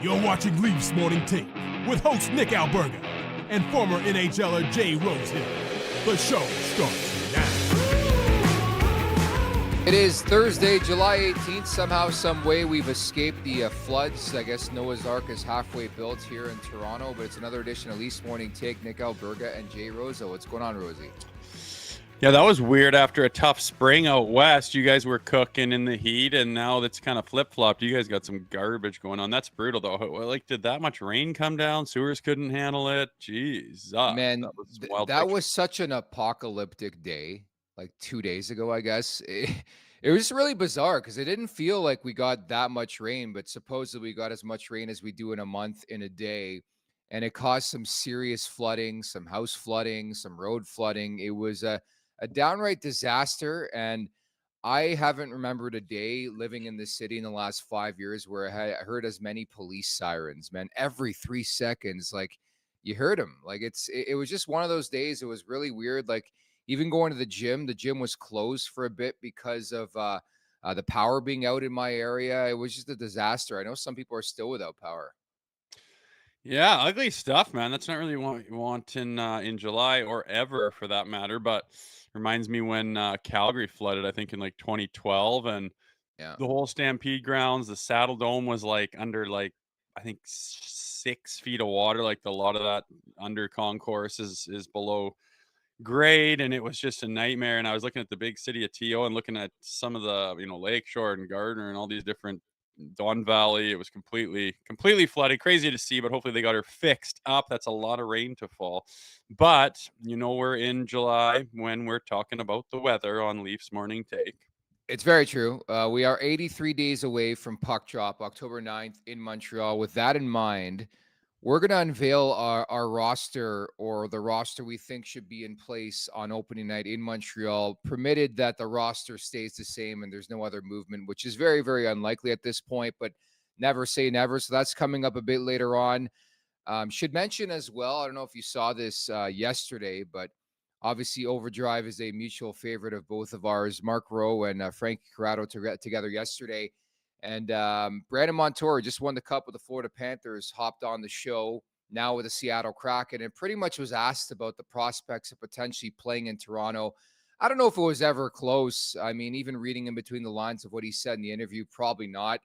You're watching Leafs Morning Take with host Nick Alberga and former NHLer Jay Rosehill. The show starts now. It is Thursday, July 18th. Somehow, some way, we've escaped the floods. I guess Noah's Ark is halfway built here in Toronto, but it's another edition of Leafs Morning Take. Nick Alberga and Jay Rosehill. What's going on, Rosie? Yeah, that was weird. After a tough spring out west, you guys were cooking in the heat, and now that's kind of flip-flopped. You guys got some garbage going on. That's brutal, though. Like, did that much rain come down? Sewers couldn't handle it? Jeez. Man, that was a wild that picture. was such an apocalyptic day, like 2 days ago, I guess. It was really bizarre because it didn't feel like we got that much rain, but supposedly we got as much rain as we do in a month in a day. And it caused some serious flooding, some house flooding, some road flooding. It was a downright disaster. And I haven't remembered a day living in this city in the last 5 years where I heard as many police sirens, man. Every 3 seconds, like you heard them. Like it was just one of those days. It was really weird. Like even going to the gym was closed for a bit because of the power being out in my area. It was just a disaster. I know some people are still without power. Yeah, ugly stuff, man. That's not really what you want in July or ever for that matter. But reminds me when Calgary flooded, I think in like 2012, and Yeah. the whole Stampede grounds, the Saddle Dome was like under like I think 6 feet of water. Like a lot of that under concourse is below grade, and it was just a nightmare. And I was looking at the big city of TO and looking at some of the Lakeshore and Gardner and all these different Don Valley. It was completely flooded. Crazy to see, but hopefully they got her fixed up. That's a lot of rain to fall. But we're in July when we're talking about the weather on Leafs Morning Take. It's very true. We are 83 days away from puck drop, October 9th in Montreal. With that in mind, we're going to unveil our roster, or the roster we think should be in place on opening night in Montreal, permitted that the roster stays the same and there's no other movement, which is very, very unlikely at this point, but never say never. So that's coming up a bit later on. Should mention as well, I don't know if you saw this yesterday, but obviously Overdrive is a mutual favorite of both of ours, Mark Rowe and Frankie Corrado together yesterday. And Brandon Montour just won the Cup with the Florida Panthers, hopped on the show now with the Seattle Kraken, and pretty much was asked about the prospects of potentially playing in Toronto. I don't know if it was ever close. I mean, even reading in between the lines of what he said in the interview, probably not.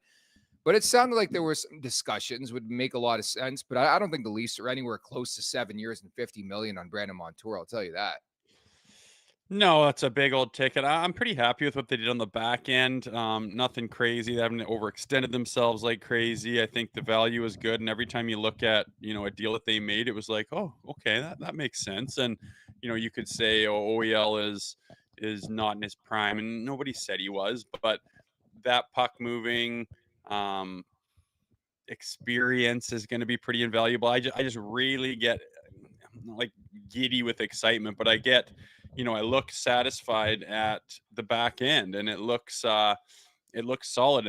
But it sounded like there were some discussions, would make a lot of sense. But I don't think the Leafs are anywhere close to 7 years and $50 million on Brandon Montour. I'll tell you that. No, that's a big old ticket. I'm pretty happy with what they did on the back end. Nothing crazy. They haven't overextended themselves like crazy. I think the value is good. And every time you look at, a deal that they made, it was like, oh, okay, that makes sense. And, you could say, OEL is not in his prime. And nobody said he was. But that puck moving experience is going to be pretty invaluable. I just really get like giddy with excitement, but I get – I look satisfied at the back end, and it looks solid. It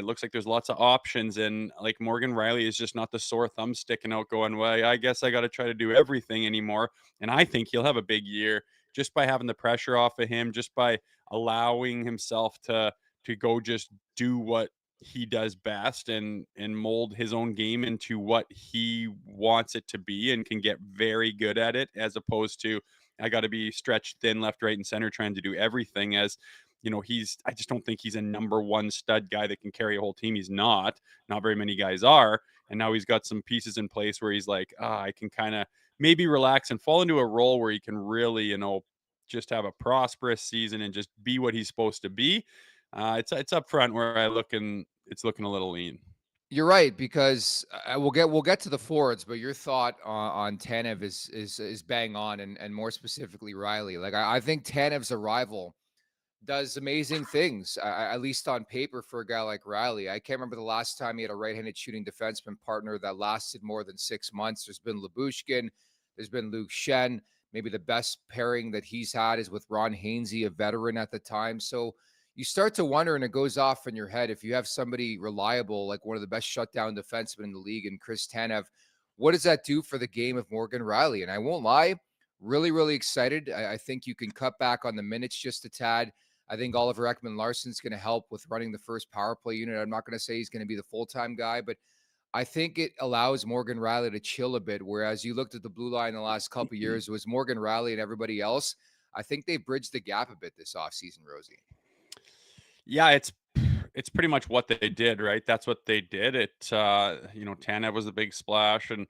looks like there's lots of options, and like Morgan Riley is just not the sore thumb sticking out going, well, I guess I got to try to do everything anymore. And I think he'll have a big year just by having the pressure off of him, just by allowing himself to go just do what he does best and mold his own game into what he wants it to be, and can get very good at it, as opposed to I got to be stretched thin left, right, and center trying to do everything. As I just don't think he's a number one stud guy that can carry a whole team. He's not very many guys are. And now he's got some pieces in place where he's like, I can kind of maybe relax and fall into a role where he can really, just have a prosperous season and just be what he's supposed to be. It's up front where I look, and it's looking a little lean. You're right, because we'll get to the forwards, but your thought on Tanev is bang on, and more specifically Riley. Like I think Tanev's arrival does amazing things, at least on paper, for a guy like Riley. I can't remember the last time he had a right-handed shooting defenseman partner that lasted more than 6 months. There's been Lyubushkin, there's been Luke Shen. Maybe the best pairing that he's had is with Ron Hainsey, a veteran at the time. So you start to wonder, and it goes off in your head, if you have somebody reliable, like one of the best shutdown defensemen in the league, and Chris Tanev, what does that do for the game of Morgan Riley? And I won't lie, really, really excited. I think you can cut back on the minutes just a tad. I think Oliver Ekman-Larsson's going to help with running the first power play unit. I'm not going to say he's going to be the full-time guy, but I think it allows Morgan Riley to chill a bit. Whereas you looked at the blue line the last couple of years, it was Morgan Riley and everybody else. I think they bridged the gap a bit this offseason, Rosie. Yeah, it's pretty much what they did, right? That's what they did. Tanev was a big splash, and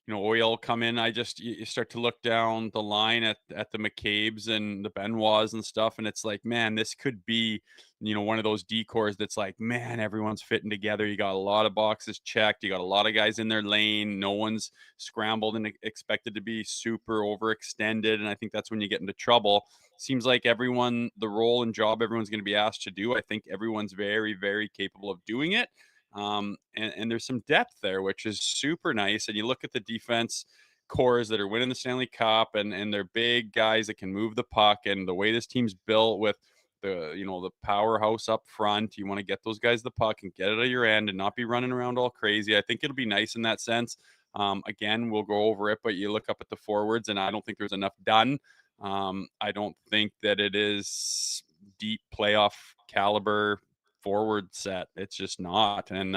Oil come in. You start to look down the line at the McCabe's and the Benoits and stuff, and it's like, man, this could be, one of those decors that's like, man, everyone's fitting together. You got a lot of boxes checked. You got a lot of guys in their lane. No one's scrambled and expected to be super overextended. And I think that's when you get into trouble. Seems like the role and job everyone's going to be asked to do, I think everyone's very, very capable of doing it. And there's some depth there, which is super nice. And you look at the defense cores that are winning the Stanley Cup, and they're big guys that can move the puck. And the way this team's built with the powerhouse up front, you want to get those guys the puck and get it at your end and not be running around all crazy. I think it'll be nice in that sense. Again, we'll go over it, but you look up at the forwards, and I don't think there's enough done. I don't think that it is deep playoff caliber forward set. It's just not, and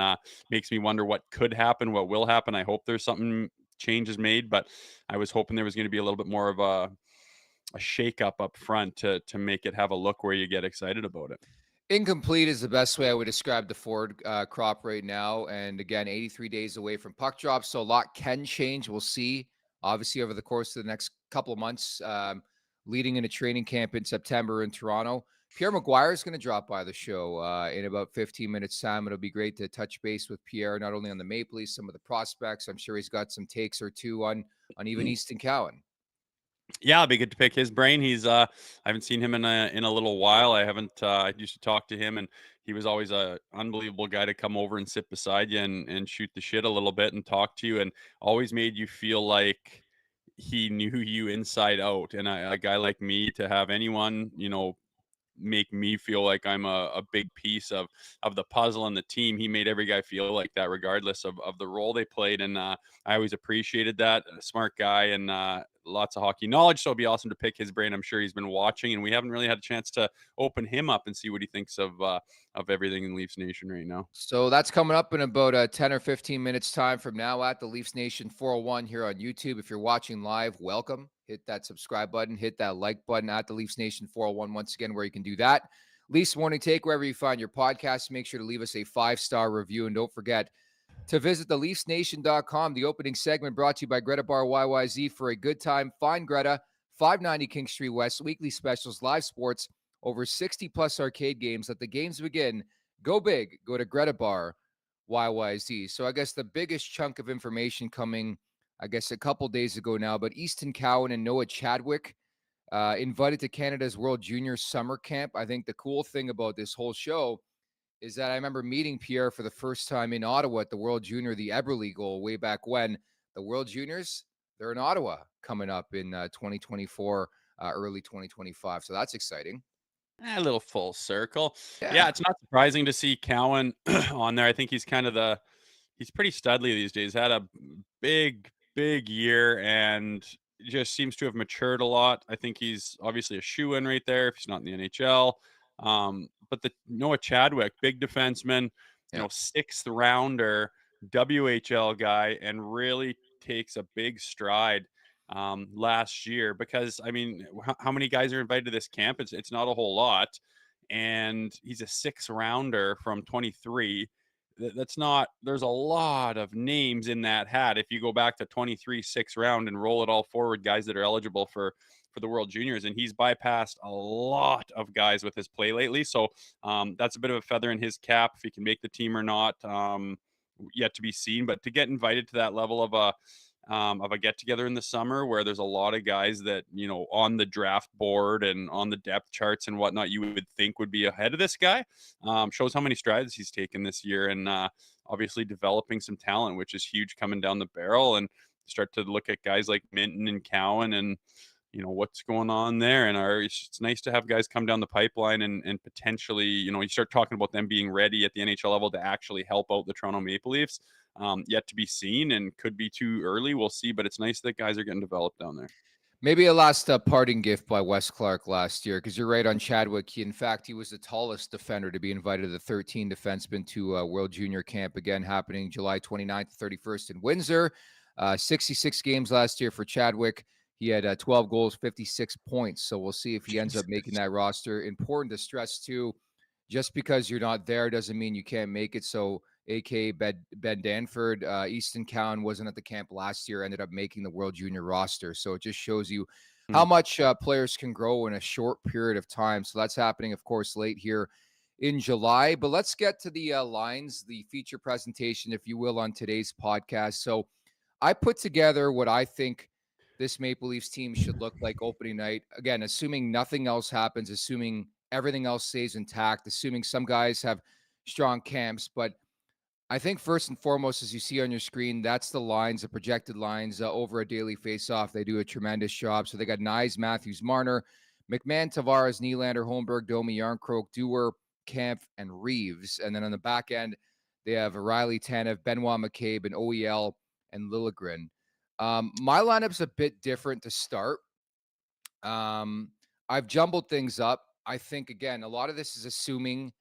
makes me wonder what could happen, what will happen. I hope there's something changes made, but I was hoping there was going to be a little bit more of a shake up front to make it have a look where you get excited about it. Incomplete is the best way I would describe the forward crop right now. And again, 83 days away from puck drop, so a lot can change. We'll see, obviously, over the course of the next couple of months, leading into training camp in September in Toronto. Pierre Maguire is going to drop by the show in about 15 minutes time. It'll be great to touch base with Pierre, not only on the Maple Leafs, some of the prospects. I'm sure he's got some takes or two on even Easton Cowan. Yeah, it'd be good to pick his brain. I haven't seen him in a little while. I used to talk to him, and he was always a unbelievable guy to come over and sit beside you and shoot the shit a little bit and talk to you, and always made you feel like he knew you inside out. And a guy like me, to have anyone, make me feel like I'm a big piece of the puzzle and the team. He made every guy feel like that, regardless of the role they played. And I always appreciated that. A smart guy, and lots of hockey knowledge. So it'd be awesome to pick his brain. I'm sure he's been watching, and we haven't really had a chance to open him up and see what he thinks of everything in Leafs Nation right now. So that's coming up in about 10 or 15 minutes time from now at the Leafs Nation 401 here on YouTube. If you're watching live, welcome. Hit that subscribe button, hit that like button at the Leafs Nation 401 once again, where you can do that. Leafs Morning Take, wherever you find your podcast, make sure to leave us a 5-star review. And don't forget to visit the LeafsNation.com. The opening segment brought to you by Greta Bar YYZ. For a good time, find Greta, 590 King Street West, weekly specials, live sports, over 60-plus arcade games. Let the games begin. Go big. Go to Greta Bar YYZ. So I guess the biggest chunk of information coming, I guess, a couple days ago now, but Easton Cowan and Noah Chadwick invited to Canada's World Junior Summer Camp. I think the cool thing about this whole show is that I remember meeting Pierre for the first time in Ottawa at the World Junior, the Eberle goal way back when. The World Juniors, they're in Ottawa coming up in 2024, early 2025. So that's exciting. A little full circle. Yeah, it's not surprising to see Cowan on there. I think he's he's pretty studly these days. Had a big year and just seems to have matured a lot. I think he's obviously a shoe-in right there if he's not in the NHL. But the Noah Chadwick, big defenseman, 6th rounder, WHL guy, and really takes a big stride last year, because I mean, how many guys are invited to this camp? It's not a whole lot, and he's a 6th rounder from 23. That's not, there's a lot of names in that hat. If you go back to 23 6th round and roll it all forward, guys that are eligible for the World Juniors, and he's bypassed a lot of guys with his play lately. So that's a bit of a feather in his cap. If he can make the team or not, yet to be seen. But to get invited to that level of a get together in the summer, where there's a lot of guys that, on the draft board and on the depth charts and whatnot, you would think would be ahead of this guy, shows how many strides he's taken this year, and obviously developing some talent, which is huge coming down the barrel. And start to look at guys like Minton and Cowan and what's going on there. And it's nice to have guys come down the pipeline and potentially, you start talking about them being ready at the NHL level to actually help out the Toronto Maple Leafs. Yet to be seen, and could be too early. We'll see, but it's nice that guys are getting developed down there. Maybe a last parting gift by Wes Clark last year, because you're right on Chadwick. In fact, he was the tallest defender to be invited to the 13 defensemen to World Junior Camp, again happening July 29th to 31st in Windsor. 66 games last year for Chadwick. He had 12 goals, 56 points. So we'll see if he ends up making that roster. Important to stress, too, just because you're not there doesn't mean you can't make it. So a.k.a. Ben Danford. Easton Cowan wasn't at the camp last year, ended up making the World Junior roster. So it just shows you how much players can grow in a short period of time. So that's happening, of course, late here in July. But let's get to the lines, the feature presentation, if you will, on today's podcast. So I put together what I think this Maple Leafs team should look like opening night. Again, assuming nothing else happens, assuming everything else stays intact, assuming some guys have strong camps. But I think first and foremost, as you see on your screen, that's the lines, the projected lines over a daily face-off. They do a tremendous job. So they got Nyes, Matthews, Marner, McMahon, Tavares, Nylander, Holmberg, Domi, Yarncroke, Dewar, Kampf, and Reeves. And then on the back end, they have Riley, Tanev, Benoit McCabe, and OEL and Liljegren. My lineup's a bit different to start. I've jumbled things up. I think, again, a lot of this is assuming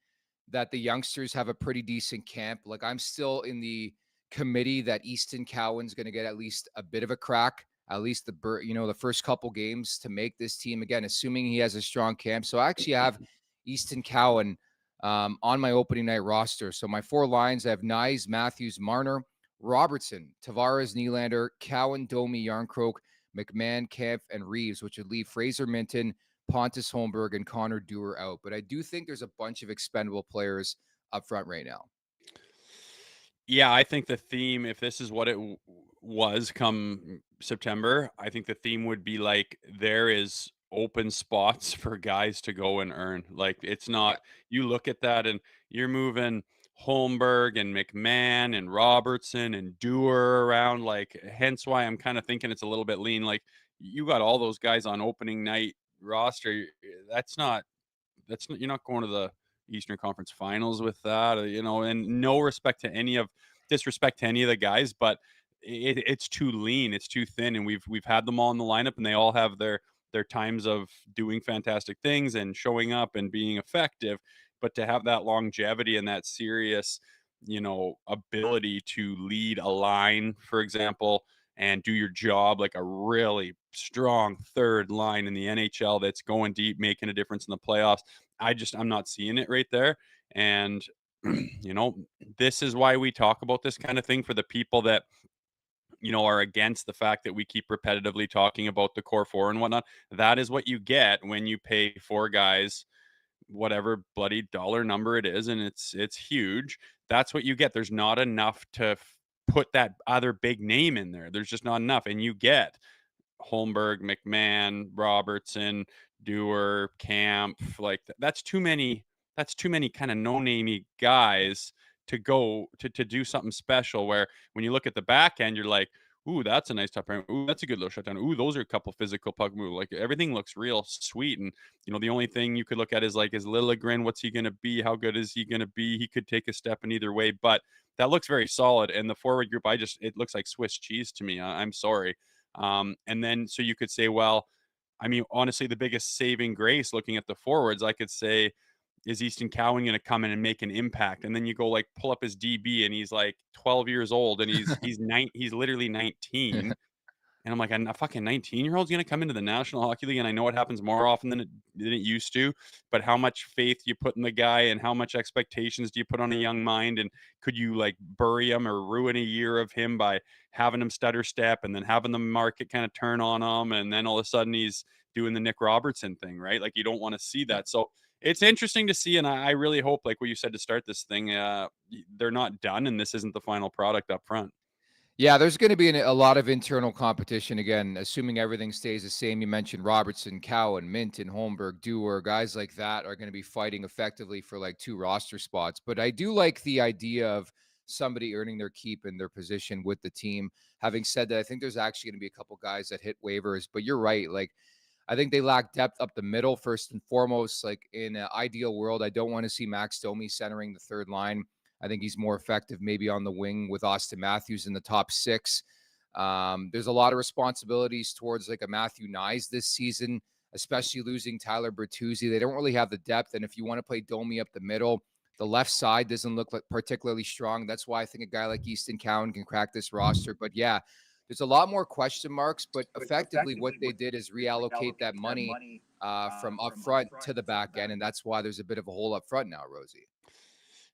that the youngsters have a pretty decent camp. Like, I'm still in the committee that Easton Cowan's going to get at least a bit of a crack, at least the first couple games to make this team, again, assuming he has a strong camp. So I actually have Easton Cowan on my opening night roster. So my four lines, I have Nyes, Matthews, Marner, Robertson, Tavares, Nylander, Cowan, Domi, Yarncroke, McMahon, Kampf, and Reeves, which would leave Fraser Minton, Pontus Holmberg, and Connor Dewar out. But I do think there's a bunch of expendable players up front right now. Yeah, I think the theme, if this is what it was come September, I think the theme would be like there is open spots for guys to go and earn. Like, it's not, you look at that and you're moving Holmberg and McMahon and Robertson and Dewar around. Like, hence why I'm kind of thinking it's a little bit lean. Like, you got all those guys on opening night roster. That's not, you're not going to the Eastern Conference Finals with that, and no disrespect to any of the guys, but it's too lean, it's too thin, and we've had them all in the lineup, and they all have their times of doing fantastic things and showing up and being effective, but to have that longevity and that serious, ability to lead a line, for example, and do your job like a really strong third line in the NHL that's going deep, making a difference in the playoffs. I'm not seeing it right there. And, this is why we talk about this kind of thing, for the people that, are against the fact that we keep repetitively talking about the core four and whatnot. That is what you get when you pay four guys whatever bloody dollar number it is, and it's huge. That's what you get. There's not enough to put that other big name in there. There's just not enough, and you get Holmberg, McMahon, Robertson, Dewar, Kampf. Like, that's too many. That's too many kind of no-namey guys to go to do something special. Where when you look at the back end, you're like, ooh, that's a nice top pair. Ooh, that's a good little shutdown. Ooh, those are a couple physical puck move. Like, everything looks real sweet. And, the only thing you could look at is Liljegren, what's he going to be? How good is he going to be? He could take a step in either way, but that looks very solid. And the forward group, it looks like Swiss cheese to me. I'm sorry. And then, so you could say, well, I mean, honestly, the biggest saving grace looking at the forwards, I could say, is Easton Cowan going to come in and make an impact? And then you go pull up his DB, and he's 12 years old, and he's literally 19. And I'm like, a fucking 19-year-old's going to come into the National Hockey League. And I know it happens more often than it used to, but how much faith you put in the guy, and how much expectations do you put on a young mind? And could you bury him or ruin a year of him by having him stutter step, and then having the market kind of turn on him, and then all of a sudden he's doing the Nick Robertson thing, right? You don't want to see that. So it's interesting to see, and I really hope, like what you said to start this thing, they're not done, and this isn't the final product up front. Yeah, there's going to be a lot of internal competition, again, assuming everything stays the same. You mentioned Robertson, Cowan, Minton, Holmberg, Dewar, guys like that are going to be fighting effectively for two roster spots. But I do like the idea of somebody earning their keep in their position with the team. Having said that, I think there's actually going to be a couple guys that hit waivers, but you're right. I think they lack depth up the middle, first and foremost. In an ideal world, I don't want to see Max Domi centering the third line. I think he's more effective maybe on the wing with Austin Matthews in the top six. There's a lot of responsibilities towards like a Matthew Nyes this season, especially losing Tyler Bertuzzi. They don't really have the depth. And if you want to play Domi up the middle, the left side doesn't look like particularly strong. That's why I think a guy like Easton Cowan can crack this roster. But yeah, there's a lot more question marks, but effectively what they did is reallocate that money from up front to the back end. And that's why there's a bit of a hole up front now, Rosie.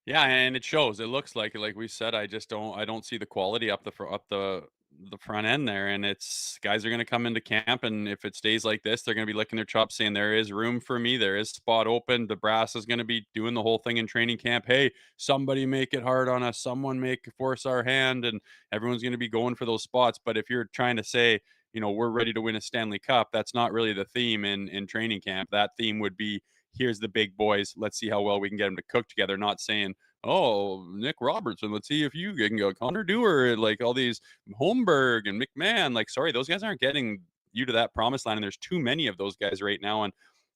Yeah, and it shows. It looks like we said, I don't see the quality up the front end there. And it's guys are going to come into camp, and if it stays like this, they're going to be licking their chops saying there is room for me, there is spot open. The brass is going to be doing the whole thing in training camp. Hey, somebody make it hard on us, someone make force our hand, and everyone's going to be going for those spots. But if you're trying to say, we're ready to win a Stanley Cup, that's not really the theme in training camp. That theme would be, here's the big boys, let's see how well we can get them to cook together, not saying, oh, Nick Robertson, let's see if you can go Connor Dewar, like all these Holmberg and McMahon. Like, sorry, those guys aren't getting you to that promised line, and there's too many of those guys right now. And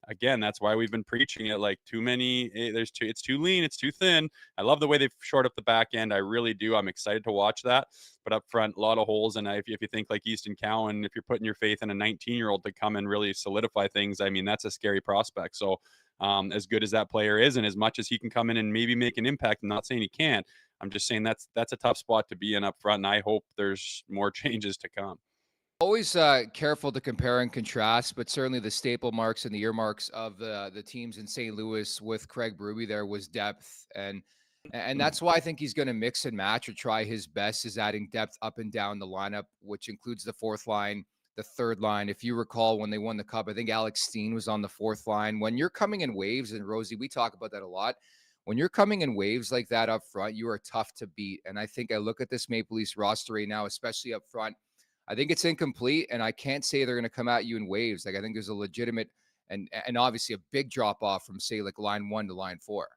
again, that's why we've been preaching it, like too many. It's too lean, it's too thin. I love the way they've shored up the back end. I really do. I'm excited to watch that. But up front, a lot of holes. And if you think like Easton Cowan, if you're putting your faith in a 19-year-old to come and really solidify things, I mean, that's a scary prospect. So as good as that player is, and as much as he can come in and maybe make an impact, I'm not saying he can't. I'm just saying that's a tough spot to be in up front, and I hope there's more changes to come. Always careful to compare and contrast, but certainly the staple marks and the earmarks of the teams in St. Louis with Craig Berube there was depth, and that's why I think he's going to mix and match or try his best is adding depth up and down the lineup, which includes the fourth line, the third line. If you recall when they won the Cup, I think Alex Steen was on the fourth line. When you're coming in waves, and Rosie, we talk about that a lot. When you're coming in waves like that up front, you are tough to beat. And I think I look at this Maple Leafs roster right now, especially up front, I think it's incomplete, and I can't say they're going to come at you in waves. Like I think there's a legitimate and obviously a big drop off from say like line 1 to line 4.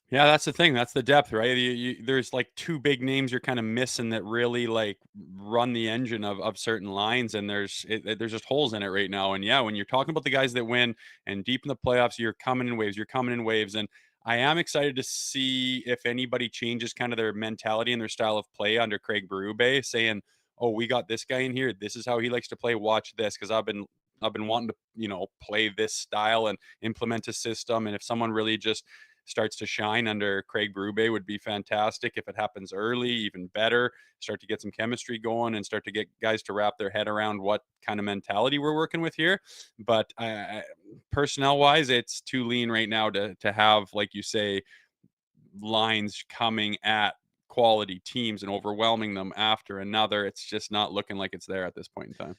Yeah, that's the thing. That's the depth, right? There's like two big names you're kind of missing that really like run the engine of certain lines, and there's just holes in it right now. And yeah, when you're talking about the guys that win and deep in the playoffs, you're coming in waves. You're coming in waves, and I am excited to see if anybody changes kind of their mentality and their style of play under Craig Berube, saying, "Oh, we got this guy in here. This is how he likes to play. Watch this," because I've been wanting to play this style and implement a system. And if someone really just starts to shine under Craig Berube, would be fantastic. If it happens early, even better. Start to get some chemistry going and start to get guys to wrap their head around what kind of mentality we're working with here. But personnel wise, it's too lean right now to have, like you say, lines coming at quality teams and overwhelming them after another. It's just not looking like it's there at this point in time.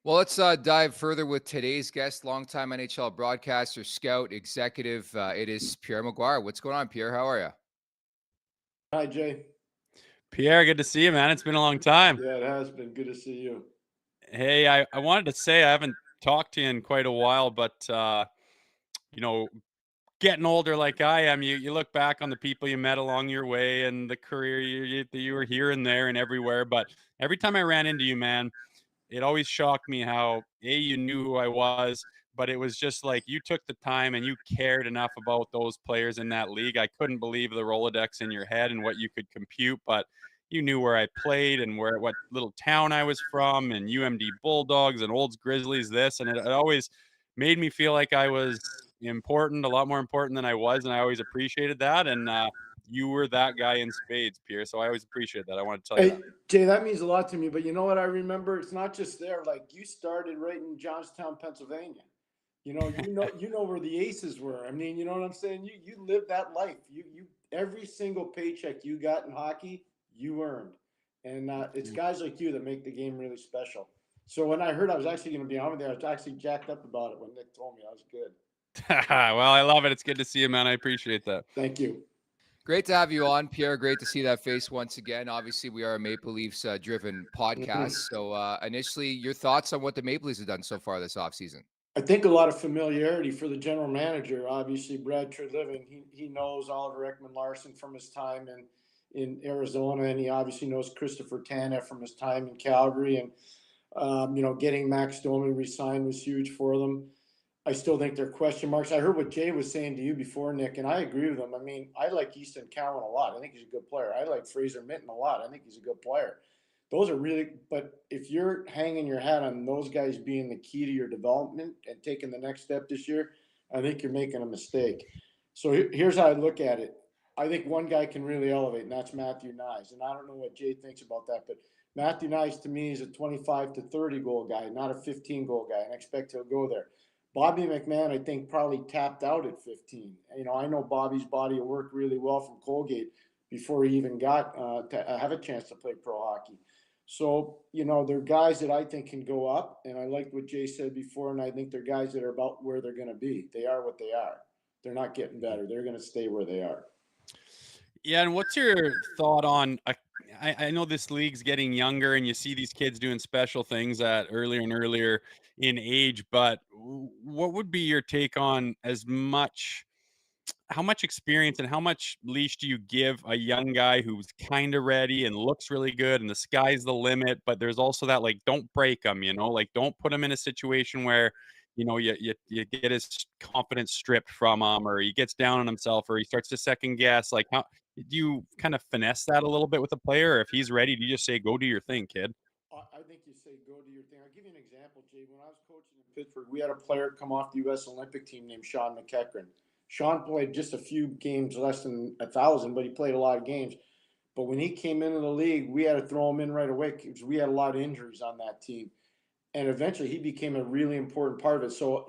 Well, let's dive further with today's guest, longtime NHL broadcaster, scout, executive. It is Pierre McGuire. What's going on, Pierre? How are you? Hi, Jay. Pierre, good to see you, man. It's been a long time. Yeah, it has been good to see you. Hey, I wanted to say I haven't talked to you in quite a while, but getting older like I am, you look back on the people you met along your way and the career you were here and there and everywhere. But every time I ran into you, man, it always shocked me how you knew who I was, but it was just like you took the time and you cared enough about those players in that league. I couldn't believe the Rolodex in your head and what you could compute, but you knew where I played and what little town I was from, and UMD Bulldogs and Olds Grizzlies, this, and it always made me feel like I was important, a lot more important than I was, and I always appreciated that. And you were that guy in spades, Pierre. So I always appreciate that. I want to tell you that. Jay, that means a lot to me. But you know what I remember? It's not just there. Like you started right in Johnstown, Pennsylvania. You know where the aces were. I mean, you know what I'm saying? You lived that life. You every single paycheck you got in hockey, you earned. And it's guys like you that make the game really special. So when I heard I was actually going to be on with you, I was actually jacked up about it when Nick told me. I was good. Well, I love it. It's good to see you, man. I appreciate that. Thank you. Great to have you on, Pierre. Great to see that face once again. Obviously, we are a Maple Leafs driven podcast. So initially, your thoughts on what the Maple Leafs have done so far this offseason? I think a lot of familiarity for the general manager. Obviously, Brad Treliving, he knows Oliver Ekman-Larsson from his time in Arizona, and he obviously knows Christopher Tanev from his time in Calgary. And getting Max Domi re-signed was huge for them. I still think they're question marks. I heard what Jay was saying to you before, Nick, and I agree with him. I mean, I like Easton Cowan a lot. I think he's a good player. I like Fraser Minton a lot. I think he's a good player. those are really, but if you're hanging your hat on those guys being the key to your development and taking the next step this year, I think you're making a mistake. So here's how I look at it. I think one guy can really elevate, and that's Matthew Nyes. And I don't know what Jay thinks about that, but Matthew Nyes to me is a 25 to 30 goal guy, not a 15 goal guy, and I expect he'll go there. Bobby McMahon, I think, probably tapped out at 15. You know, I know Bobby's body of work really well from Colgate before he even got to have a chance to play pro hockey. So, you know, they're guys that I think can go up, and I liked what Jay said before, and I think they're guys that are about where they're going to be. They are what they are. They're not getting better. They're going to stay where they are. Yeah, and what's your thought on? I know this league's getting younger, and you see these kids doing special things at earlier and earlier in age. But what would be your take on how much experience and how much leash do you give a young guy who's kind of ready and looks really good, and the sky's the limit? But there's also that, like, don't break him, like, don't put him in a situation where you get his confidence stripped from him, or he gets down on himself, or he starts to second guess. Like, how do you kind of finesse that a little bit with a player? Or if he's ready, do you just say, go do your thing, kid? I think you say go do your thing. I'll give you an example, Jay. When I was coaching in Pittsburgh, we had a player come off the U.S. Olympic team named Sean McEachran. Sean played just a few games, less than 1,000, but he played a lot of games. But when he came into the league, we had to throw him in right away because we had a lot of injuries on that team. And eventually he became a really important part of it. So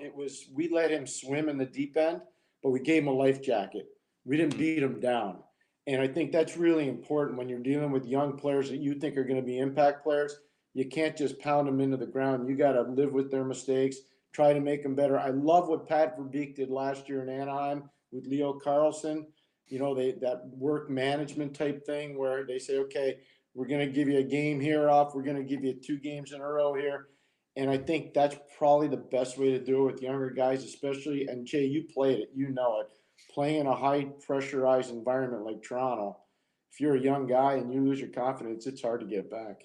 we let him swim in the deep end, but we gave him a life jacket. We didn't beat him down. And I think that's really important when you're dealing with young players that you think are going to be impact players. You can't just pound them into the ground. You got to live with their mistakes, try to make them better. I love what Pat Verbeek did last year in Anaheim with Leo Carlson. You know, that work management type thing where they say, okay, we're going to give you a game here off. We're going to give you 2 games in a row here. And I think that's probably the best way to do it with younger guys, especially. And Jay, you played it, you know it. Playing in a high pressurized environment like Toronto, if you're a young guy and you lose your confidence, it's hard to get back.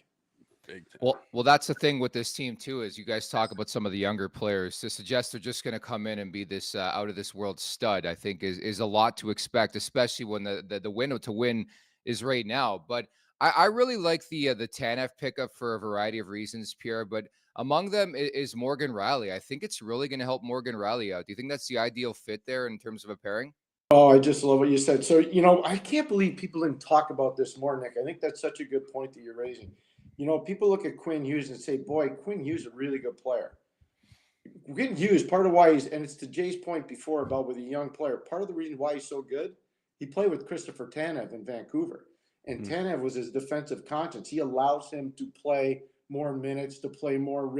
Big time. Well, that's the thing with this team too, is you guys talk about some of the younger players. To suggest they're just going to come in and be this out of this world stud, I think is a lot to expect, especially when the window to win is right now. But I really like the Tanev pickup for a variety of reasons, Pierre. But among them is Morgan Riley. I think it's really going to help Morgan Riley out. Do you think that's the ideal fit there in terms of a pairing? Oh, I just love what you said. So, you know, I can't believe people didn't talk about this more, Nick. I think that's such a good point that you're raising. You know, people look at Quinn Hughes and say, boy, Quinn Hughes is a really good player. Quinn Hughes, part of why and it's to Jay's point before about with a young player, part of the reason why he's so good, he played with Christopher Tanev in Vancouver. And Tanev was his defensive conscience. He allows him to play more minutes, to play more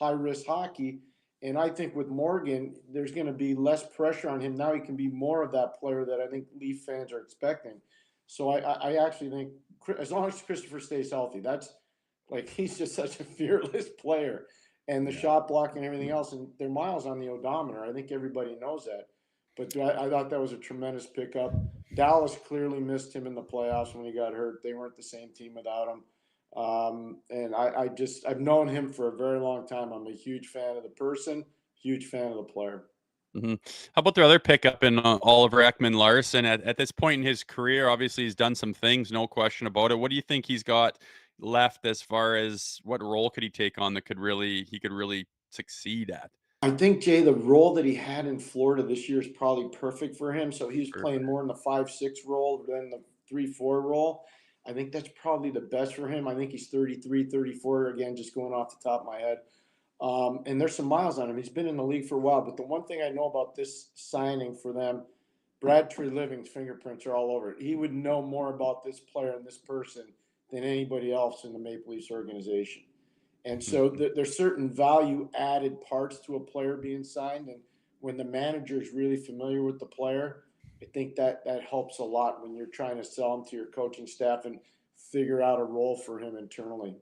high risk hockey. And I think with Morgan, there's going to be less pressure on him. Now he can be more of that player that I think Leaf fans are expecting. So I actually think as long as Christopher stays healthy, that's like, he's just such a fearless player. And the shot blocking and everything else, and they're miles on the odometer. I think everybody knows that. But I thought that was a tremendous pickup. Dallas clearly missed him in the playoffs when he got hurt. They weren't the same team without him. And I've known him for a very long time. I'm a huge fan of the person, huge fan of the player. Mm-hmm. How about their other pickup in Oliver Ekman-Larsson? At this point in his career, obviously he's done some things, no question about it. What do you think he's got left as far as what role could he take on that he could really succeed at? I think, Jay, the role that he had in Florida this year is probably perfect for him. So he's playing more in the 5-6 role than the 3-4 role. I think that's probably the best for him. I think he's 33, 34, again, just going off the top of my head. And there's some miles on him. He's been in the league for a while. But the one thing I know about this signing for them, Brad Treliving's fingerprints are all over it. He would know more about this player and this person than anybody else in the Maple Leafs organization. And so there's certain value added parts to a player being signed. And when the manager is really familiar with the player, I think that helps a lot when you're trying to sell him to your coaching staff and figure out a role for him internally.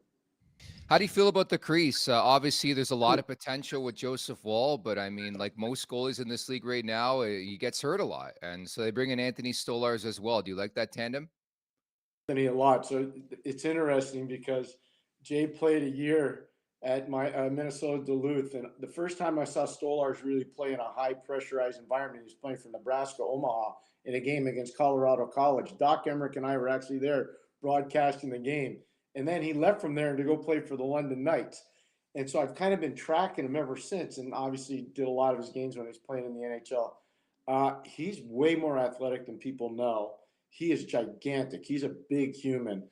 How do you feel about the crease? Obviously, there's a lot of potential with Joseph Woll, but I mean, like most goalies in this league right now, he gets hurt a lot. And so they bring in Anthony Stolarz as well. Do you like that tandem? Anthony a lot. So it's interesting because Jay played a year at my Minnesota Duluth, and the first time I saw Stolarz really play in a high pressurized environment, he was playing for Nebraska Omaha in a game against Colorado College. Doc Emmerich and I were actually there broadcasting the game, And then he left from there to go play for the London Knights. And so I've kind of been tracking him ever since, and obviously did a lot of his games when he was playing in the NHL. He's way more athletic than people know. He is gigantic. He's a big human.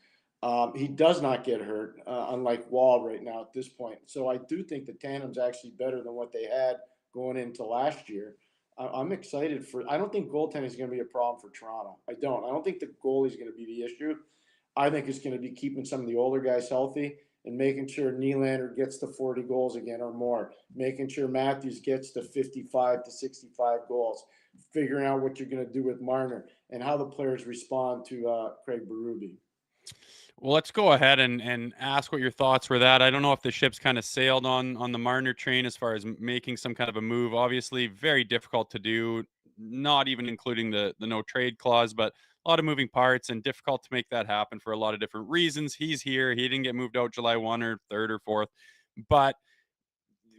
He does not get hurt, unlike Wall right now at this point. So I do think the tandem's actually better than what they had going into last year. I'm excited for. I don't think goaltending is going to be a problem for Toronto. I don't think the goalie is going to be the issue. I think it's going to be keeping some of the older guys healthy and making sure Nylander gets to 40 goals again or more, making sure Matthews gets to 55 to 65 goals, figuring out what you're going to do with Marner and how the players respond to Craig Berube. Well, let's go ahead and ask what your thoughts were that. I don't know if the ship's kind of sailed on the Marner train as far as making some kind of a move. Obviously, very difficult to do, not even including the no trade clause, but a lot of moving parts and difficult to make that happen for a lot of different reasons. He's here. He didn't get moved out July 1 or 3rd or 4th. But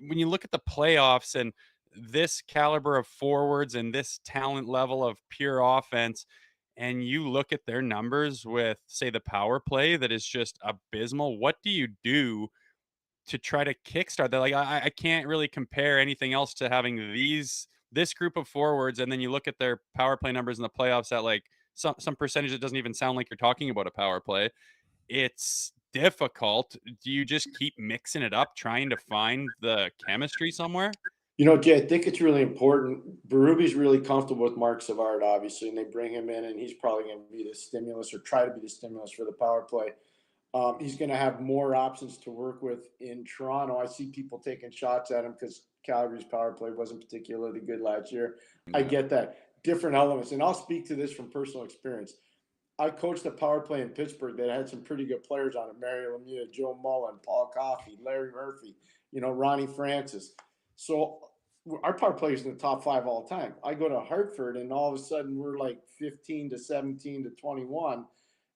when you look at the playoffs and this caliber of forwards and this talent level of pure offense, and you look at their numbers with, say, the power play that is just abysmal, what do you do to try to kickstart that? Like, I can't really compare anything else to having this group of forwards, and then you look at their power play numbers in the playoffs at like some percentage that doesn't even sound like you're talking about a power play. It's difficult. Do you just keep mixing it up, trying to find the chemistry somewhere? You know, Jay, I think it's really important. Berube's really comfortable with Mark Savard, obviously, and they bring him in, and he's probably going to be the stimulus or try to be the stimulus for the power play. He's going to have more options to work with in Toronto. I see people taking shots at him because Calgary's power play wasn't particularly good last year. Yeah. I get that. Different elements. And I'll speak to this from personal experience. I coached a power play in Pittsburgh that had some pretty good players on it. Mario Lemieux, Joe Mullen, Paul Coffey, Larry Murphy, Ronnie Francis. So our power play is in the top 5 all the time. I go to Hartford, and all of a sudden we're like 15 to 17 to 21.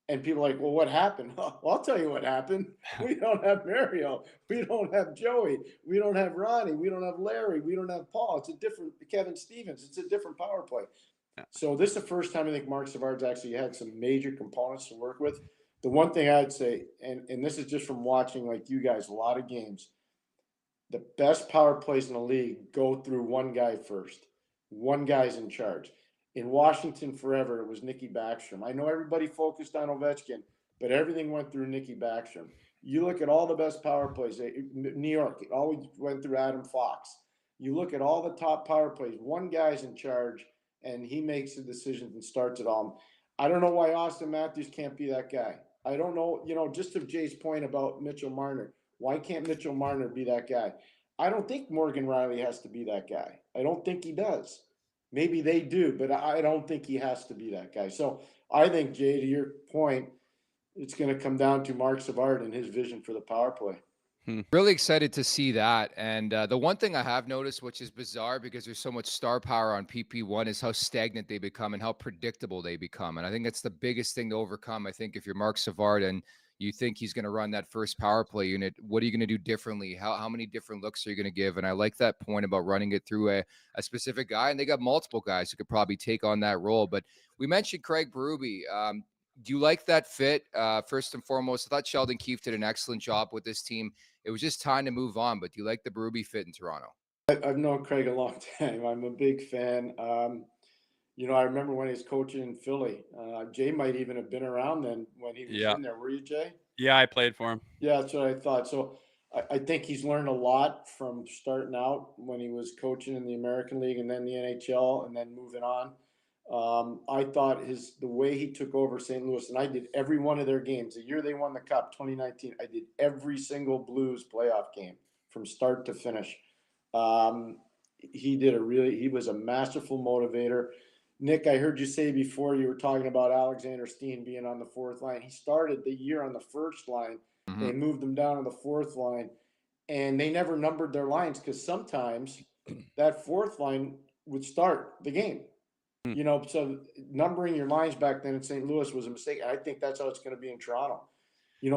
And people are like, well, what happened? Well, I'll tell you what happened. We don't have Mario. We don't have Joey. We don't have Ronnie. We don't have Larry. We don't have Paul. It's a different Kevin Stevens. It's a different power play. Yeah. So this is the first time I think Mark Savard's actually had some major components to work with. The one thing I'd say, and this is just from watching like you guys, a lot of games, the best power plays in the league go through one guy first. One guy's in charge. In Washington forever, it was Nicky Backstrom. I know everybody focused on Ovechkin, but everything went through Nicky Backstrom. You look at all the best power plays. New York, it always went through Adam Fox. You look at all the top power plays. One guy's in charge, and he makes the decisions and starts it all. I don't know why Austin Matthews can't be that guy. I don't know, just to Jay's point about Mitchell Marner, why can't Mitchell Marner be that guy? I don't think Morgan Riley has to be that guy. I don't think he does. Maybe they do, but I don't think he has to be that guy. So I think, Jay, to your point, it's going to come down to Mark Savard and his vision for the power play. Really excited to see that. And the one thing I have noticed, which is bizarre because there's so much star power on PP1, is how stagnant they become and how predictable they become. And I think that's the biggest thing to overcome. I think if you're Mark Savard and you think he's going to run that first power play unit, what are you going to do differently? How many different looks are you going to give? And I like that point about running it through a specific guy. And they got multiple guys who could probably take on that role. But we mentioned Craig Berube. Do you like that fit? First and foremost, I thought Sheldon Keefe did an excellent job with this team. It was just time to move on. But do you like the Berube fit in Toronto? I've known Craig a long time. I'm a big fan. I remember when he was coaching in Philly. Jay might even have been around then when he was in there. Were you, Jay? Yeah, I played for him. Yeah, that's what I thought. So I think he's learned a lot from starting out when he was coaching in the American League and then the NHL and then moving on. I thought the way he took over St. Louis, and I did every one of their games. The year they won the Cup, 2019, I did every single Blues playoff game from start to finish. He was a masterful motivator. Nick, I heard you say before you were talking about Alexander Steen being on the 4th line. He started the year on the 1st line. Mm-hmm. They moved him down to the 4th line, and they never numbered their lines because sometimes that 4th line would start the game. So numbering your lines back then in St. Louis was a mistake. I think that's how it's going to be in Toronto.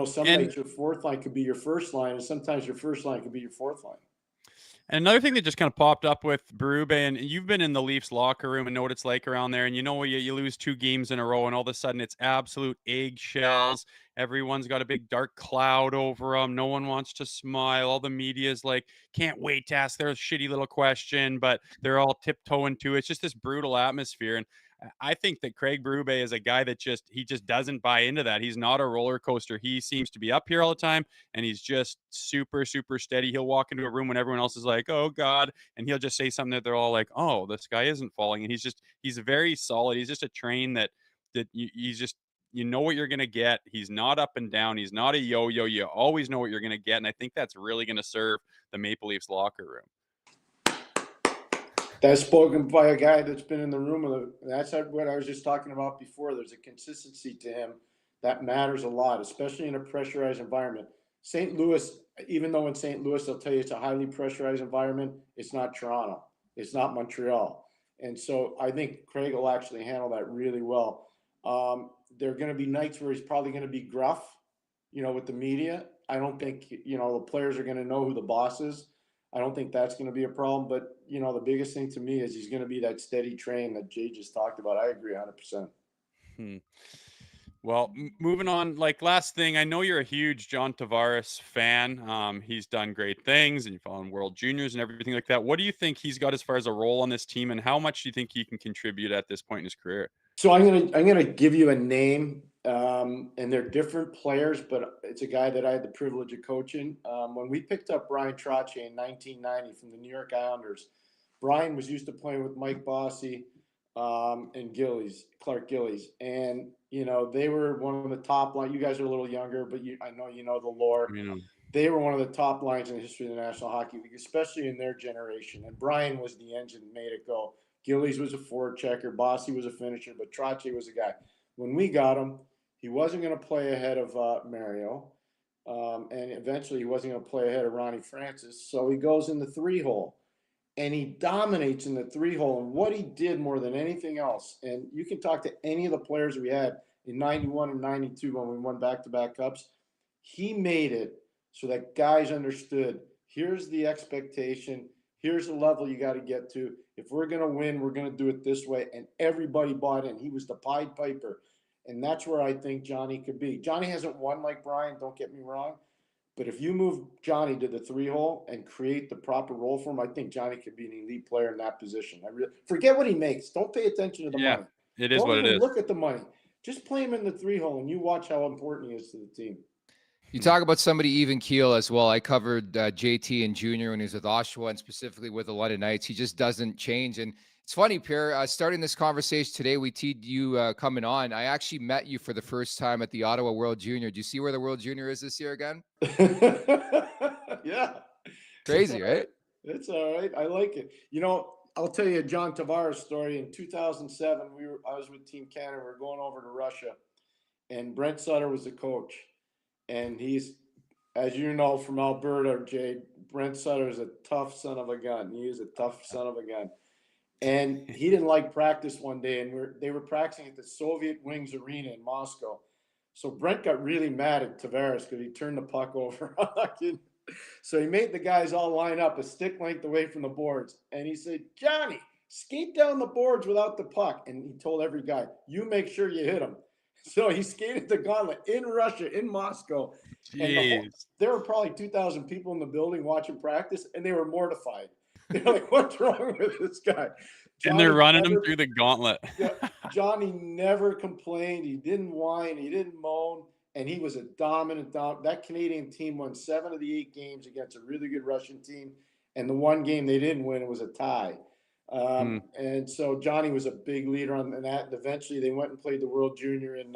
Some nights your 4th line could be your 1st line, and sometimes your 1st line could be your 4th line. And another thing that just kind of popped up with Berube, and you've been in the Leafs locker room and know what it's like around there. And you know, you lose 2 games in a row, and all of a sudden it's absolute eggshells. Everyone's got a big dark cloud over them. No one wants to smile. All the media's like, can't wait to ask their shitty little question, but they're all tiptoeing to it. It's just this brutal atmosphere. And I think that Craig Berube is a guy that he just doesn't buy into that. He's not a roller coaster. He seems to be up here all the time, and he's just super, super steady. He'll walk into a room when everyone else is like, "Oh God," and he'll just say something that they're all like, "Oh, this guy isn't falling." And he's very solid. He's just a train he's just, you know what you're gonna get. He's not up and down. He's not a yo-yo. You always know what you're gonna get, and I think that's really gonna serve the Maple Leafs locker room. That's spoken by a guy that's been in the room. That's what I was just talking about before. There's a consistency to him that matters a lot, especially in a pressurized environment. St. Louis, even though in St. Louis, they'll tell you it's a highly pressurized environment, it's not Toronto. It's not Montreal. And so I think Craig will actually handle that really well. There are going to be nights where he's probably going to be gruff, with the media. I don't think, the players are going to know who the boss is. I don't think that's going to be a problem. But, the biggest thing to me is he's going to be that steady train that Jay just talked about. I agree 100%. Well, moving on, last thing, I know you're a huge John Tavares fan. He's done great things, and you follow him World Juniors and everything like that. What do you think he's got as far as a role on this team, and how much do you think he can contribute at this point in his career? So I'm gonna give you a name, and they're different players, but it's a guy that I had the privilege of coaching. When we picked up Brian Trottier in 1990 from the New York Islanders, Brian was used to playing with Mike Bossy and Clark Gillies, and they were one of the top line. You guys are a little younger, but I know you know the lore. They were one of the top lines in the history of the National Hockey League, especially in their generation. And Brian was the engine that made it go. Gillies was a forward checker, Bossy was a finisher, but Trottier was a guy. When we got him, he wasn't going to play ahead of Mario, and eventually he wasn't going to play ahead of Ronnie Francis. So he goes in the 3-hole. And he dominates in the 3-hole. And what he did more than anything else, and you can talk to any of the players we had in 91 and 92 when we won back-to-back cups, he made it so that guys understood, here's the expectation, here's the level you got to get to. If we're going to win, we're going to do it this way. And everybody bought in. He was the Pied Piper. And that's where I think Johnny could be. Johnny hasn't won like Brian, don't get me wrong. But if you move Johnny to the 3-hole and create the proper role for him, I think Johnny could be an elite player in that position. Forget what he makes. Don't pay attention to the money. It is Don't what it even is. look at the money. Just play him in the 3-hole, and you watch how important he is to the team. You talk about somebody even keel as well. I covered JT and Junior when he was with Oshawa and specifically with the London Knights. He just doesn't change. And it's funny, Pierre, starting this conversation today, we teed you coming on. I actually met you for the first time at the Ottawa World Junior. Do you see where the World Junior is this year again? Yeah. Crazy, right? It's all right. I like it. I'll tell you a John Tavares story. In 2007, I was with Team Canada. We were going over to Russia, and Brent Sutter was the coach. And he's, as you know, from Alberta, Jay, Brent Sutter is a tough son of a gun. He is a tough son of a gun. And he didn't like practice one day, and they were practicing at the Soviet Wings Arena in Moscow. So Brent got really mad at Tavares because he turned the puck over. So he made the guys all line up a stick length away from the boards. And he said, Johnny, skate down the boards without the puck. And he told every guy, you make sure you hit him. So he skated the gauntlet in Russia, in Moscow. And there were probably 2,000 people in the building watching practice, and they were mortified. They're like, what's wrong with this guy? And they're running him through the gauntlet. Johnny never complained. He didn't whine. He didn't moan. And he was a dominant. That Canadian team won 7 of the 8 games against a really good Russian team. And the one game they didn't win, it was a tie. And so Johnny was a big leader on that. And eventually they went and played the World Junior in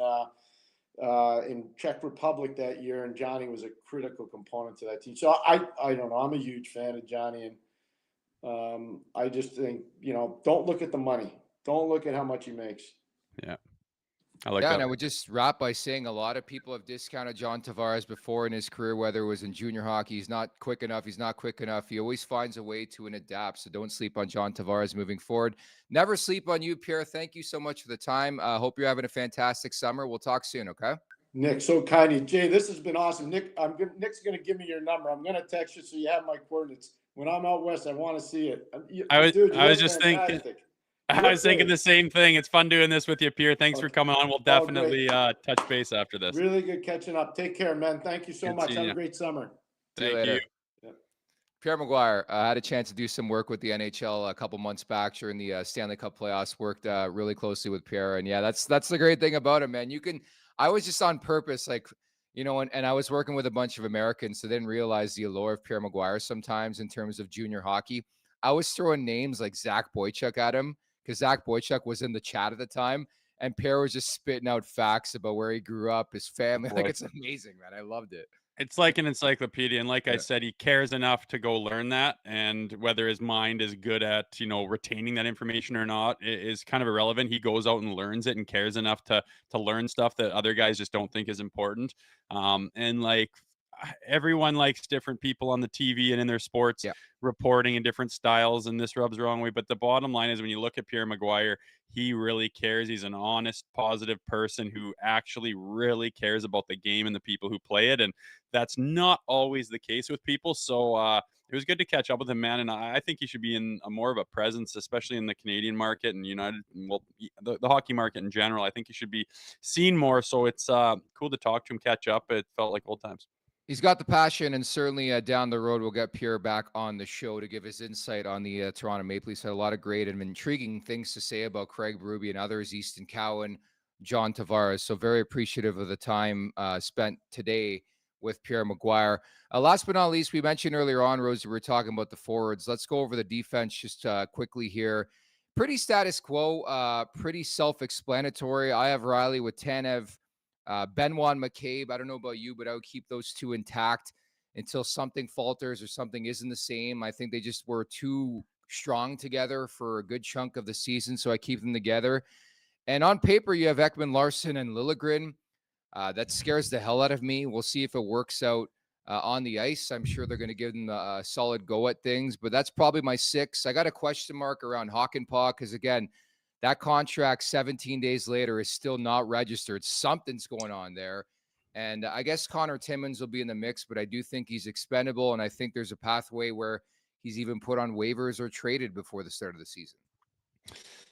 Czech Republic that year. And Johnny was a critical component to that team. So I don't know. I'm a huge fan of Johnny. And I just think, don't look at the money. Don't look at how much he makes. Yeah. I like that. And I would just wrap by saying a lot of people have discounted John Tavares before in his career, whether it was in junior hockey. He's not quick enough. He's not quick enough. He always finds a way to adapt. So don't sleep on John Tavares moving forward. Never sleep on you, Pierre. Thank you so much for the time. Hope you're having a fantastic summer. We'll talk soon, okay? Nick, so kind of you. Jay, this has been awesome. Nick's going to give me your number. I'm going to text you so you have my coordinates. when I'm out west, I want to see it. I was just thinking. fantastic. I was thinking the same thing. It's fun doing this with you, Pierre. Thanks for coming on. We'll definitely touch base after this. Really good catching up. Take care, man. Thank you so much. Have a great summer. Thank you. Pierre Maguire, I had a chance to do some work with the NHL a couple months back during the Stanley Cup playoffs. Worked really closely with Pierre, and yeah, that's the great thing about him, man. I was just on purpose, like, and I was working with a bunch of Americans, so they didn't realize the allure of Pierre Maguire sometimes in terms of junior hockey. I was throwing names like Zach Boychuk at him because Zach Boychuk was in the chat at the time, and Pierre was just spitting out facts about where he grew up, his family. Like, it's amazing, man. I loved it. It's like an encyclopedia. And like I said, he cares enough to go learn that. And whether his mind is good at, retaining that information or not is kind of irrelevant. He goes out and learns it and cares enough to learn stuff that other guys just don't think is important. And like, everyone likes different people on the TV and in their sports reporting in different styles, and this rubs the wrong way. But the bottom line is, when you look at Pierre Maguire, he really cares. He's an honest, positive person who actually really cares about the game and the people who play it. And that's not always the case with people. So it was good to catch up with him, man. And I think he should be in more of a presence, especially in the Canadian market and the hockey market in general. I think he should be seen more. So it's cool to talk to him, catch up. It felt like old times. He's got the passion, and certainly down the road, we'll get Pierre back on the show to give his insight on the Toronto Maple Leafs. Had a lot of great and intriguing things to say about Craig Berube and others, Easton Cowan, John Tavares. So very appreciative of the time spent today with Pierre Maguire. Last but not least, we mentioned earlier on, Rosie, we were talking about the forwards. Let's go over the defense just quickly here. Pretty status quo, pretty self-explanatory. I have Riley with Tanev. Benoit, McCabe, I don't know about you, but I would keep those two intact until something falters or something isn't the same. I think they just were too strong together for a good chunk of the season, so I keep them together. And on paper, you have Ekman Larson and Liljegren. That scares the hell out of me. We'll see if it works out on the ice. I'm sure they're going to give them a solid go at things, but that's probably my 6. I got a question mark around Hakanpää because, again, that contract 17 days later is still not registered. Something's going on there. And I guess Connor Timmins will be in the mix, but I do think he's expendable. And I think there's a pathway where he's even put on waivers or traded before the start of the season.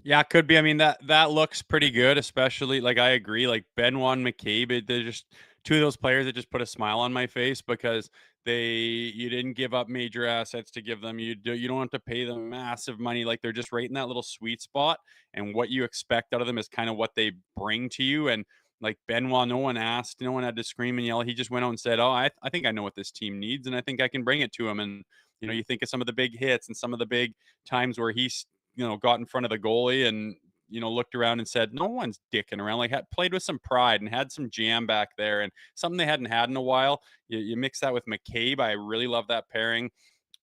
Yeah, it could be. I mean, that looks pretty good, especially, like, I agree, like Benoit and McCabe, they're just two of those players that just put a smile on my face because you didn't give up major assets to give them. You don't have to pay them massive money. Like, they're just right in that little sweet spot. And what you expect out of them is kind of what they bring to you. And like Benoit, no one asked, no one had to scream and yell. He just went out and said, "Oh, I think I know what this team needs, and I think I can bring it to him." And you think of some of the big hits and some of the big times where he's got in front of the goalie and looked around and said, "No one's dicking around." Like, played with some pride and had some jam back there, and something they hadn't had in a while. You mix that with McCabe. I really love that pairing.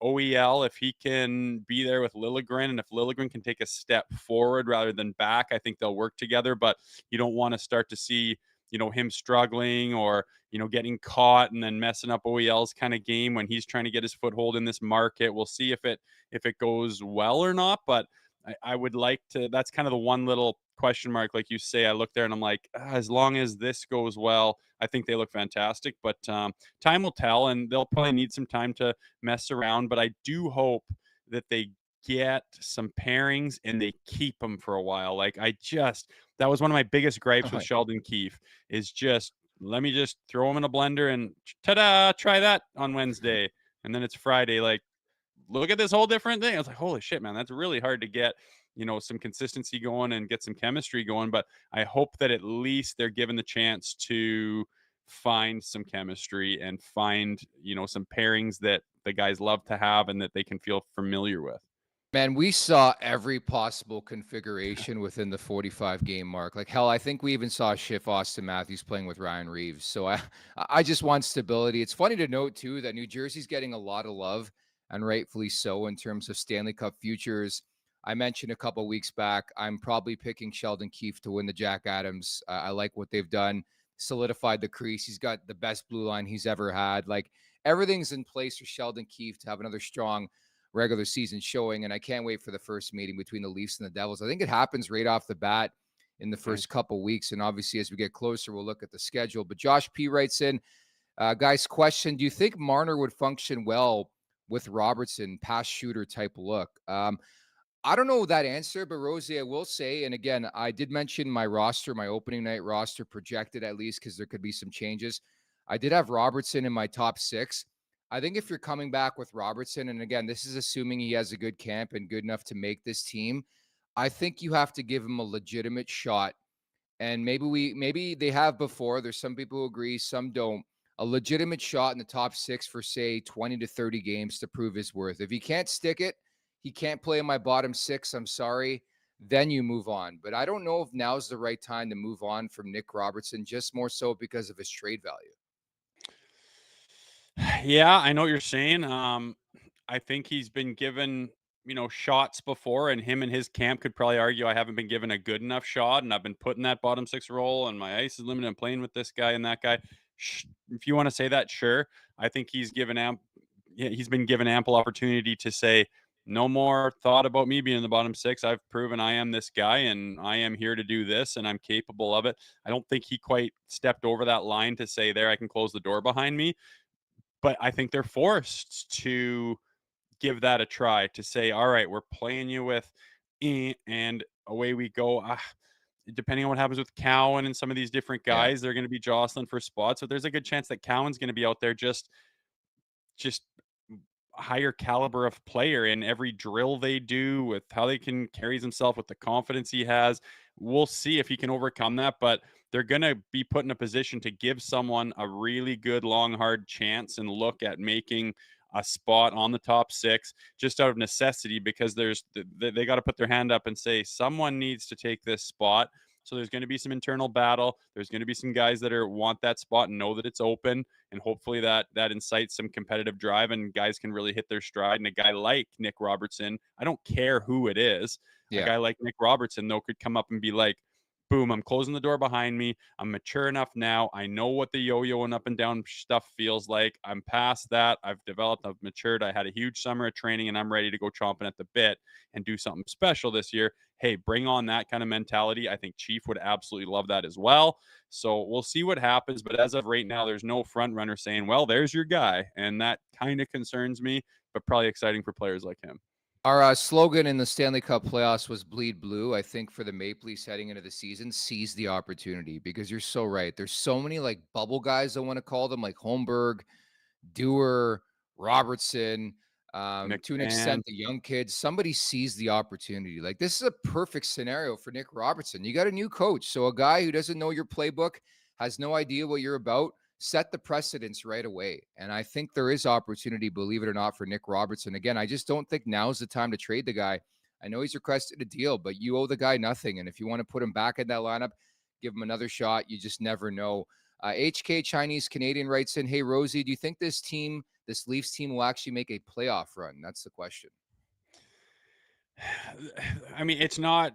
OEL, if he can be there with Liljegren, and if Liljegren can take a step forward rather than back, I think they'll work together. But you don't want to start to see him struggling or getting caught and then messing up OEL's kind of game when he's trying to get his foothold in this market. We'll see if it goes well or not, but I would like to. That's kind of the one little question mark, like you say. I look there and I'm like, as long as this goes well, I think they look fantastic. But time will tell, and they'll probably need some time to mess around. But I do hope that they get some pairings and they keep them for a while. Like, that was one of my biggest gripes with Sheldon Keefe, is just, let me just throw him in a blender and ta-da, try that on Wednesday. And then it's Friday. Like, look at this whole different thing. I was like, holy shit, man, that's really hard to get, some consistency going and get some chemistry going. But I hope that at least they're given the chance to find some chemistry and find, some pairings that the guys love to have and that they can feel familiar with. Man, we saw every possible configuration within the 45-game mark. Like, hell, I think we even saw Schiff Austin Matthews playing with Ryan Reeves. So I just want stability. It's funny to note, too, that New Jersey's getting a lot of love, and rightfully so, in terms of Stanley Cup futures. I mentioned a couple weeks back, I'm probably picking Sheldon Keefe to win the Jack Adams. I like what they've done, solidified the crease. He's got the best blue line he's ever had. Like, everything's in place for Sheldon Keefe to have another strong regular season showing, and I can't wait for the first meeting between the Leafs and the Devils. I think it happens right off the bat in the first couple weeks, and obviously as we get closer, we'll look at the schedule. But Josh P. writes in, guys, question, do you think Marner would function well with Robertson, pass shooter type look. I don't know that answer, but Rosie, I will say, and again, I did mention my roster, my opening night roster projected at least because there could be some changes. I did have Robertson in my top 6. I think if you're coming back with Robertson, and again, this is assuming he has a good camp and good enough to make this team, I think you have to give him a legitimate shot. And maybe they have before. There's some people who agree, some don't. A legitimate shot in the top 6 for say 20 to 30 games to prove his worth. If he can't stick it, he can't play in my bottom 6. I'm sorry. Then you move on. But I don't know if now's the right time to move on from Nick Robertson, just more so because of his trade value. Yeah, I know what you're saying. I think he's been given, shots before, and him and his camp could probably argue I haven't been given a good enough shot, and I've been put in that bottom 6 role, and my ice is limited. I'm playing with this guy and that guy. If you want to say that, sure. I think he's been given ample opportunity to say, no more thought about me being in the bottom 6. I've proven I am this guy, and I am here to do this, and I'm capable of it. I don't think he quite stepped over that line to say, there, I can close the door behind me. But I think they're forced to give that a try, to say, all right, we're playing you with and away we go. Depending on what happens with Cowan and some of these different Yeah. guys, they're going to be jostling for spots. So there's a good chance that Cowan's going to be out there just higher caliber of player in every drill they do, with how they can carries himself, with the confidence he has. We'll see if he can overcome that, but they're going to be put in a position to give someone a really good, long, hard chance and look at making a spot on the top 6 just out of necessity, because they got to put their hand up and say, someone needs to take this spot. So there's going to be some internal battle. There's going to be some guys that want that spot and know that it's open, and hopefully that incites some competitive drive and guys can really hit their stride. And a guy like Nick Robertson, I don't care who it is, a guy like Nick Robertson, though, could come up and be like, boom, I'm closing the door behind me. I'm mature enough now. I know what the yo-yoing up and down stuff feels like. I'm past that. I've developed. I've matured. I had a huge summer of training, and I'm ready to go chomping at the bit and do something special this year. Hey, bring on that kind of mentality. I think Chief would absolutely love that as well. So we'll see what happens. But as of right now, there's no front runner saying, well, there's your guy. And that kind of concerns me, but probably exciting for players like him. Our slogan in the Stanley Cup playoffs was bleed blue. I think for the Maple Leafs heading into the season, seize the opportunity, because you're so right. There's so many like bubble guys, I want to call them, like Holmberg, Dewar, Robertson, to an extent, the young kids. Somebody sees the opportunity. Like, this is a perfect scenario for Nick Robertson. You got a new coach. So a guy who doesn't know your playbook, has no idea what you're about, set the precedence right away. And I think there is opportunity, believe it or not, for Nick Robertson. Again, I just don't think now's the time to trade the guy. I know he's requested a deal, but you owe the guy nothing. And if you want to put him back in that lineup, give him another shot. You just never know. HK Chinese Canadian writes in, hey, Rosie, do you think this Leafs team will actually make a playoff run? That's the question. I mean, it's not,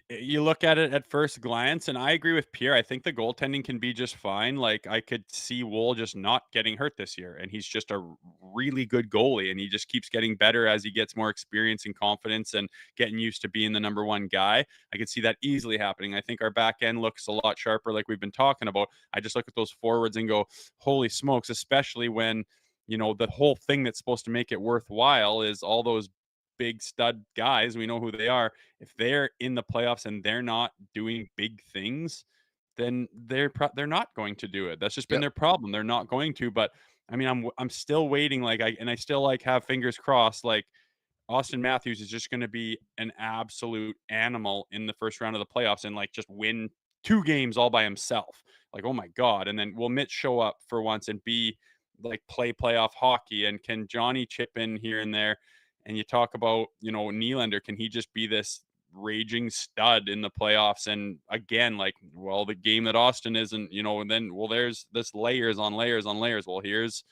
you look at it at first glance, and I agree with Pierre. I think the goaltending can be just fine. Like, I could see Wool just not getting hurt this year, and he's just a really good goalie, and he just keeps getting better as he gets more experience and confidence and getting used to being the number one guy. I could see that easily happening. I think our back end looks a lot sharper, like we've been talking about. I just look at those forwards and go, holy smokes, especially when, the whole thing that's supposed to make it worthwhile is all those big stud guys. We know who they are. If they're in the playoffs and they're not doing big things, then they're not going to do it. That's just been their problem. They're not going to. But I mean, I'm still waiting. I still have fingers crossed. Like, Austin Matthews is just going to be an absolute animal in the first round of the playoffs and just win 2 games all by himself. Like, oh my God. And then will Mitch show up for once and be play playoff hockey? And can Johnny chip in here and there? And you talk about, Nylander, can he just be this raging stud in the playoffs? And again, the game that Austin isn't, and then, there's this layers on layers on layers. Well, here's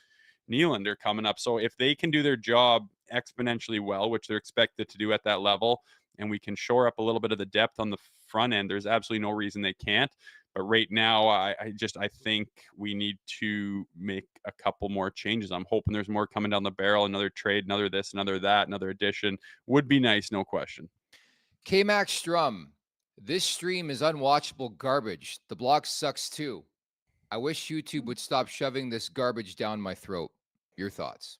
Nylander coming up. So if they can do their job exponentially well, which they're expected to do at that level, and we can shore up a little bit of the depth on the front end, there's absolutely no reason they can't. But right now, I think we need to make a couple more changes. I'm hoping there's more coming down the barrel. Another trade, another this, another that, another addition would be nice, no question. K-Max Strum, this stream is unwatchable garbage. The blog sucks too. I wish YouTube would stop shoving this garbage down my throat. Your thoughts?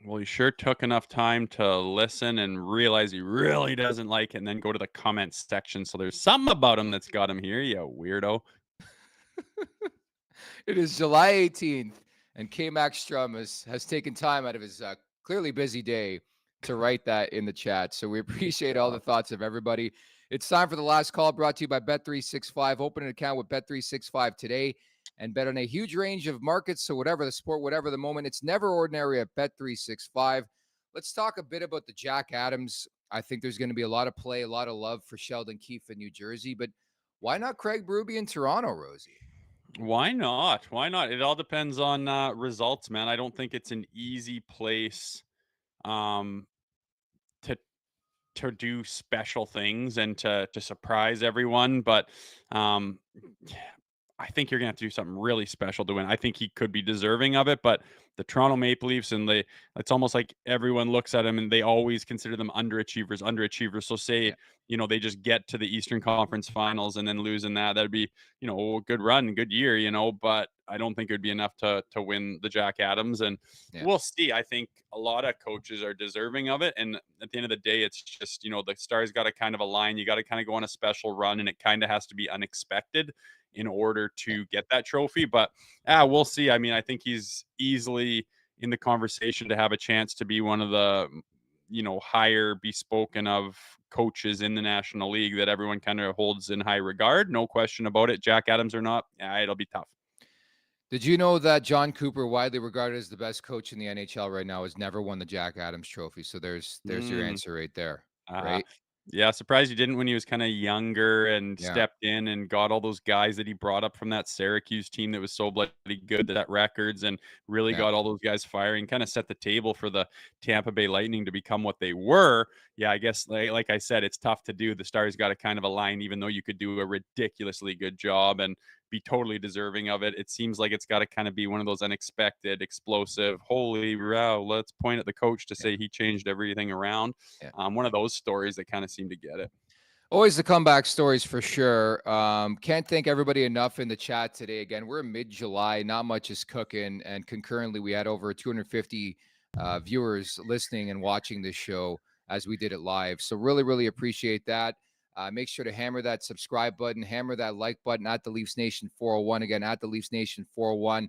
Well, he sure took enough time to listen and realize he really doesn't like it and then go to the comments section. So there's something about him that's got him here, you weirdo. It is July 18th, and K-Max Strum has taken time out of his clearly busy day to write that in the chat. So we appreciate all the thoughts of everybody. It's time for the last call, brought to you by Bet365. Open an account with Bet365 today and bet on a huge range of markets. So whatever the sport, whatever the moment, it's never ordinary at Bet365. Let's talk a bit about the Jack Adams. I think there's going to be a lot of play, a lot of love for Sheldon Keefe in New Jersey, but why not Craig Berube in Toronto, Rosie? Why not? Why not? It all depends on results, man. I don't think it's an easy place um, to do special things and to surprise everyone, but um, I think you're gonna have to do something really special to win. I think he could be deserving of it, but the Toronto Maple Leafs it's almost like everyone looks at him and they always consider them underachievers. So say, they just get to the Eastern Conference Finals and then lose in that'd be, a good run, good year, but I don't think it would be enough to win the Jack Adams. And we'll see. I think a lot of coaches are deserving of it. And at the end of the day, it's just, the stars got to kind of align. You got to kind of go on a special run, and it kind of has to be unexpected in order to get that trophy. But we'll see. I mean, I think he's easily in the conversation to have a chance to be one of the, higher bespoken of coaches in the National League that everyone kind of holds in high regard. No question about it. Jack Adams or not, it'll be tough. Did you know that John Cooper, widely regarded as the best coach in the NHL right now, has never won the Jack Adams trophy? So there's your answer right there, right? Yeah, surprised you didn't when he was kind of younger and stepped in and got all those guys that he brought up from that Syracuse team that was so bloody good at records and really got all those guys firing, kind of set the table for the Tampa Bay Lightning to become what they were. Yeah, I guess like I said, it's tough to do. The stars got to kind of align, even though you could do a ridiculously good job and be totally deserving of it. It seems like it's got to kind of be one of those unexpected, explosive, holy row, let's point at the coach to say he changed everything around. One of those stories that kind of seem to get it. Always the comeback stories for sure. Can't thank everybody enough in the chat today. Again, we're in mid-July. Not much is cooking. And concurrently, we had over 250 viewers listening and watching this show as we did it live. So really, really appreciate that. Make sure to hammer that subscribe button, hammer that like button at the Leafs Nation 401. Again, at the Leafs Nation 401.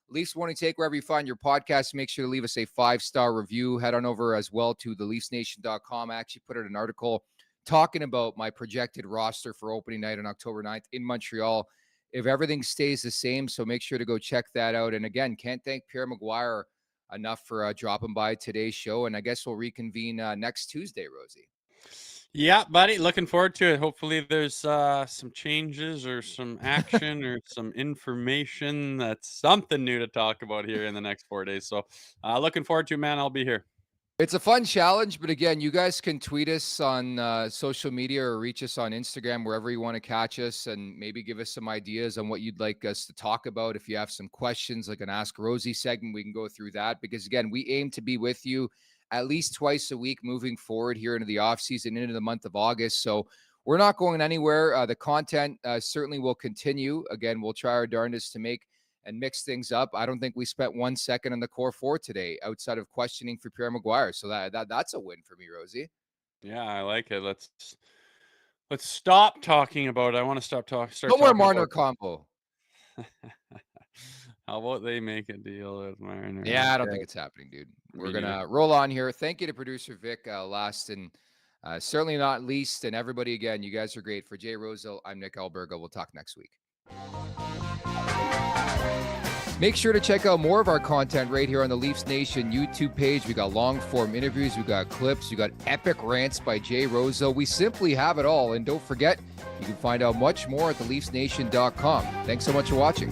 Leafs Morning Take, wherever you find your podcast, make sure to leave us a 5-star review. Head on over as well to theleafsnation.com. I actually put out an article talking about my projected roster for opening night on October 9th in Montreal, if everything stays the same. So make sure to go check that out. And again, can't thank Pierre McGuire enough for dropping by today's show. And I guess we'll reconvene next Tuesday, Rosie. Yeah, buddy. Looking forward to it. Hopefully there's some changes or some action or some information that's something new to talk about here in the next 4 days. So looking forward to it, man. I'll be here. It's a fun challenge, but again, you guys can tweet us on social media or reach us on Instagram, wherever you want to catch us, and maybe give us some ideas on what you'd like us to talk about. If you have some questions, like an Ask Rosie segment, we can go through that, because again, we aim to be with you at least twice a week moving forward here into the off season, into the month of August. So we're not going anywhere. The content certainly will continue. Again, we'll try our darndest to make and mix things up. I don't think we spent 1 second on the core four today outside of questioning for Pierre McGuire. So that's a win for me, Rosie. Yeah, I like it. Let's stop talking about it. I want to start no more Marner combo. How about they make a deal with Marner? Yeah, I don't think it's happening, dude. We're going to roll on here. Thank you to producer Vic, last and certainly not least, and everybody again. You guys are great. For Jay Rosehill, I'm Nick Alberga. We'll talk next week. Make sure to check out more of our content right here on the Leafs Nation YouTube page. We got long-form interviews, we got clips, we got epic rants by Jay Rosehill. We simply have it all. And don't forget, you can find out much more at theleafsnation.com. Thanks so much for watching.